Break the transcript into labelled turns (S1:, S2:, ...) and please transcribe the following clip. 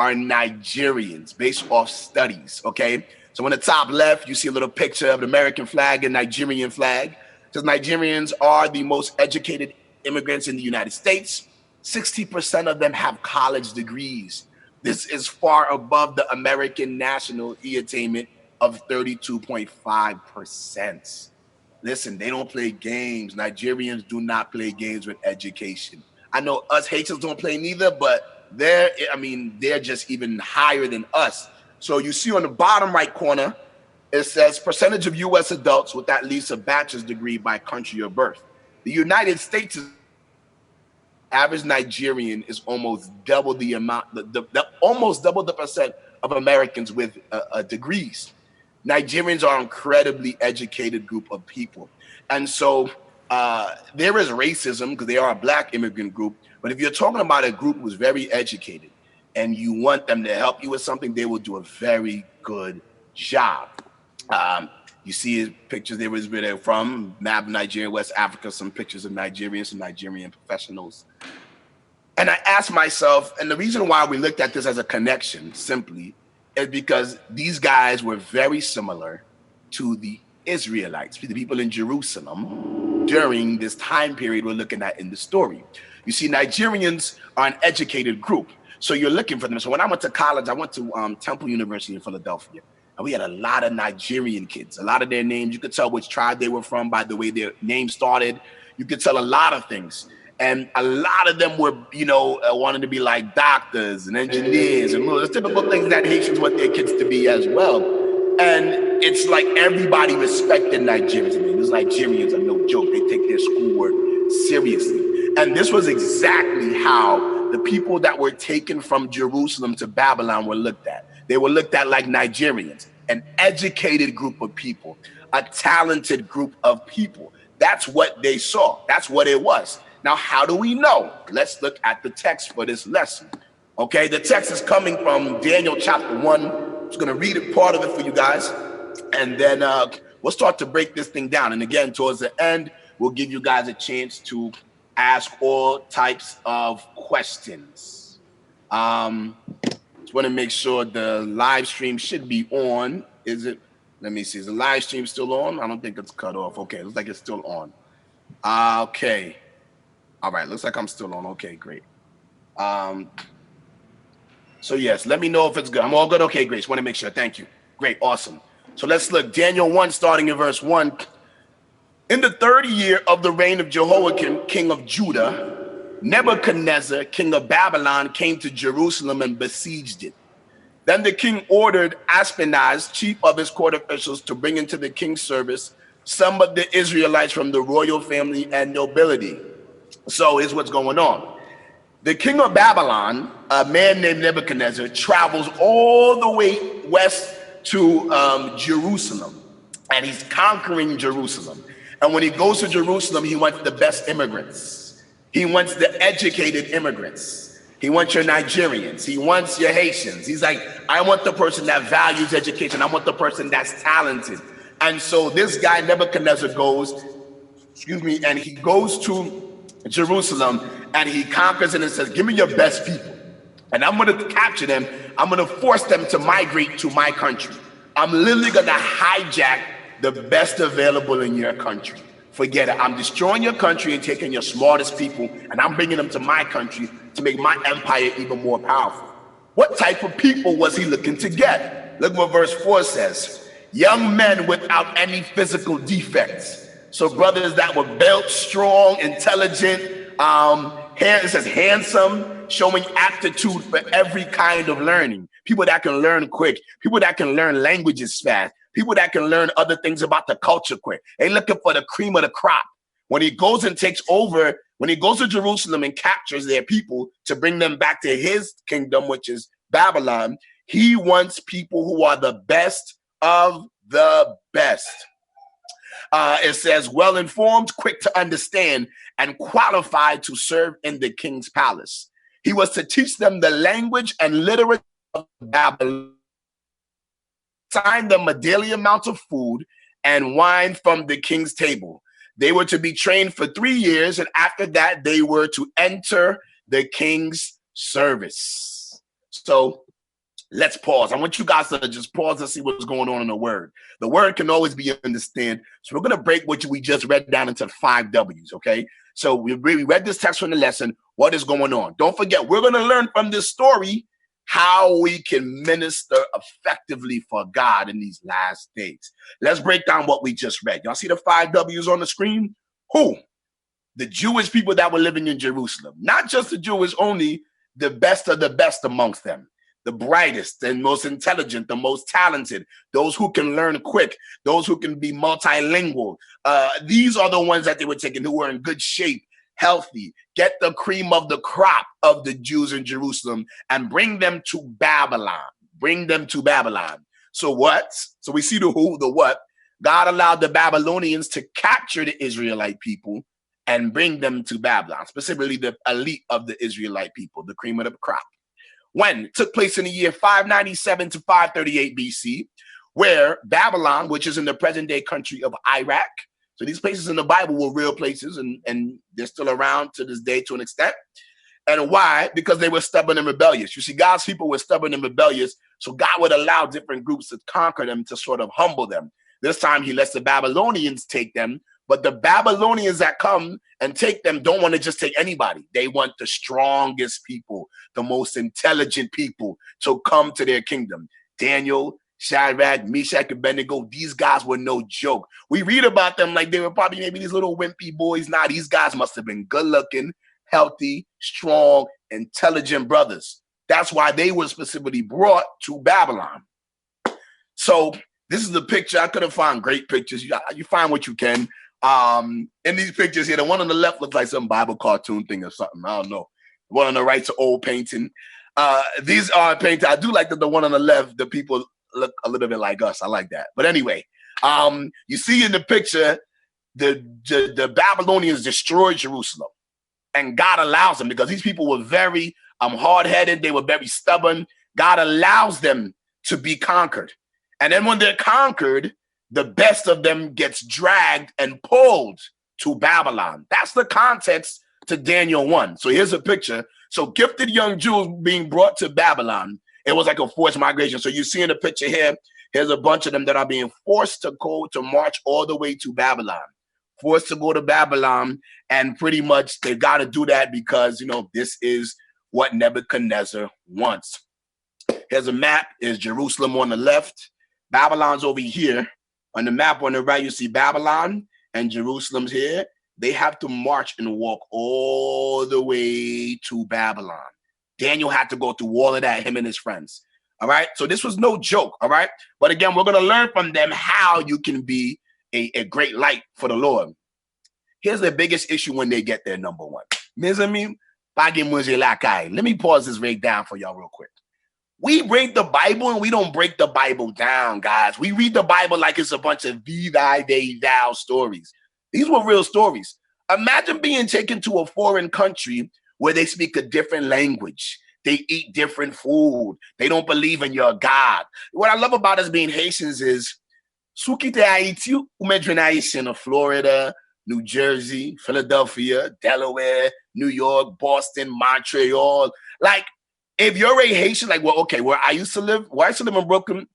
S1: are Nigerians based off studies, okay? So on the top left, you see a little picture of the American flag and Nigerian flag. Because Nigerians are the most educated immigrants in the United States. 60% of them have college degrees. This is far above the American national e-attainment of 32.5%. Listen, they don't play games. Nigerians do not play games with education. I know us Haitians don't play neither, but they're just even higher than us. So you see on the bottom right corner, it says percentage of U.S. adults with at least a bachelor's degree by country of birth. The United States average Nigerian is almost double the amount, almost double the percent of Americans with degrees. Nigerians are an incredibly educated group of people. And so there is racism because they are a black immigrant group. But if you're talking about a group who's very educated and you want them to help you with something, they will do a very good job. You see pictures there was where they're from, map of Nigeria, West Africa, some pictures of Nigerians, some Nigerian professionals. And I asked myself, and the reason why we looked at this as a connection simply is because these guys were very similar to the Israelites, the people in Jerusalem during this time period we're looking at in the story. You see, Nigerians are an educated group, so you're looking for them. So when I went to college, I went to Temple University in Philadelphia. And we had a lot of Nigerian kids. A lot of their names, you could tell which tribe they were from by the way their name started. You could tell a lot of things. And a lot of them were, wanting to be like doctors and engineers and the typical things that Haitians want their kids to be as well. And it's like everybody respected Nigerians. I mean, these Nigerians are no joke. They take their schoolwork seriously. And this was exactly how the people that were taken from Jerusalem to Babylon were looked at. They were looked at like Nigerians, an educated group of people, a talented group of people. That's what they saw. That's what it was. Now, how do we know? Let's look at the text for this lesson. Okay, the text is coming from Daniel chapter 1. I'm just going to read a part of it for you guys, and then we'll start to break this thing down. And again, towards the end, we'll give you guys a chance to ask all types of questions. Just want to make sure the live stream should be on. Is it? Let me see. Is the live stream still on? I don't think it's cut off. Okay, looks like it's still on. Okay. All right, looks like I'm still on. Okay, great. So yes, let me know if it's good. I'm all good. Okay, great. Just want to make sure. Thank you. Great, awesome. So let's look. Daniel 1, starting in verse 1. In the 30th year of the reign of Jehoiakim, king of Judah, Nebuchadnezzar, king of Babylon, came to Jerusalem and besieged it. Then the king ordered Ashpenaz, chief of his court officials, to bring into the king's service some of the Israelites from the royal family and nobility. So here's what's going on. The king of Babylon, a man named Nebuchadnezzar, travels all the way west to Jerusalem, and he's conquering Jerusalem. And when he goes to Jerusalem, he wants the best immigrants. He wants the educated immigrants. He wants your Nigerians. He wants your Haitians. He's like, I want the person that values education. I want the person that's talented. And so this guy Nebuchadnezzar goes, and he goes to Jerusalem and he conquers it and says, give me your best people. And I'm going to capture them. I'm going to force them to migrate to my country. I'm literally going to hijack the best available in your country. Forget it. I'm destroying your country and taking your smartest people, and I'm bringing them to my country to make my empire even more powerful. What type of people was he looking to get? Look what verse 4 says. Young men without any physical defects. So brothers that were built, strong, intelligent, it says handsome, showing aptitude for every kind of learning. People that can learn quick, people that can learn languages fast, people that can learn other things about the culture quick. They're looking for the cream of the crop. When he goes and takes over, when he goes to Jerusalem and captures their people to bring them back to his kingdom, which is Babylon, he wants people who are the best of the best. It says, well-informed, quick to understand, and qualified to serve in the king's palace. He was to teach them the language and literature of Babylon, assign them a daily amount of food and wine from the king's table. They were to be trained for 3 years, and after that, they were to enter the king's service. So Let's pause. I want you guys to just pause and see what's going on in the word. The word can always be understood. So we're going to break what we just read down into 5 W's, okay? So we read this text from the lesson. What is going on? Don't forget, we're going to learn from this story how we can minister effectively for God in these last days. Let's break down what we just read. Y'all see the 5 W's on the screen? Who? The Jewish people that were living in Jerusalem. Not just the Jewish only, the best of the best amongst them. The brightest and most intelligent, the most talented, those who can learn quick, those who can be multilingual. These are the ones that they were taking, who were in good shape, healthy, get the cream of the crop of the Jews in Jerusalem and bring them to Babylon. Bring them to Babylon. So what? So we see the who, the what. God allowed the Babylonians to capture the Israelite people and bring them to Babylon, specifically the elite of the Israelite people, the cream of the crop. When it took place in the year 597 to 538 BC, where Babylon, which is in the present-day country of Iraq, so these places in the Bible were real places, and they're still around to this day to an extent. And why? Because they were stubborn and rebellious. You see, God's people were stubborn and rebellious, so God would allow different groups to conquer them, to sort of humble them. This time he lets the Babylonians take them, but the Babylonians that come and take them don't want to just take anybody. They want the strongest people, the most intelligent people to come to their kingdom. Daniel, Shadrach, Meshach, and Abednego, these guys were no joke. We read about them like they were probably maybe these little wimpy boys. Nah, these guys must have been good looking, healthy, strong, intelligent brothers. That's why they were specifically brought to Babylon. So this is the picture. I couldn't find great pictures. You find what you can. In these pictures here, the one on the left looks like some Bible cartoon thing or something. I don't know. The one on the right's an old painting. These are painted. I do like that the one on the left, the people look a little bit like us. I like that. But anyway, you see in the picture, the Babylonians destroyed Jerusalem. And God allows them because these people were very hard-headed. They were very stubborn. God allows them to be conquered. And then when they're conquered, the best of them gets dragged and pulled to Babylon. That's the context to Daniel 1. So here's a picture. So gifted young Jews being brought to Babylon. It was like a forced migration. So you see in the picture here, here's a bunch of them that are being forced to go to march all the way to Babylon. Forced to go to Babylon. And pretty much they've got to do that because, this is what Nebuchadnezzar wants. Here's a map. Is Jerusalem on the left. Babylon's over here. On the map on the right, you see Babylon and Jerusalem's here. They have to march and walk all the way to Babylon. Daniel had to go through all of that, him and his friends. All right. So this was no joke. All right. But again, we're going to learn from them how you can be a great light for the Lord. Here's the biggest issue when they get there, number one. Let me pause this right down for y'all real quick. We read the Bible and we don't break the Bible down, guys. We read the Bible like it's a bunch of thee, thy, they, thou stories. These were real stories. Imagine being taken to a foreign country where they speak a different language. They eat different food. They don't believe in your God. What I love about us being Haitians is Sukite Haiti, Haitian of Florida, New Jersey, Philadelphia, Delaware, New York, Boston, Montreal. Like, if you're a Haitian, like, where I used to live in Brooklyn,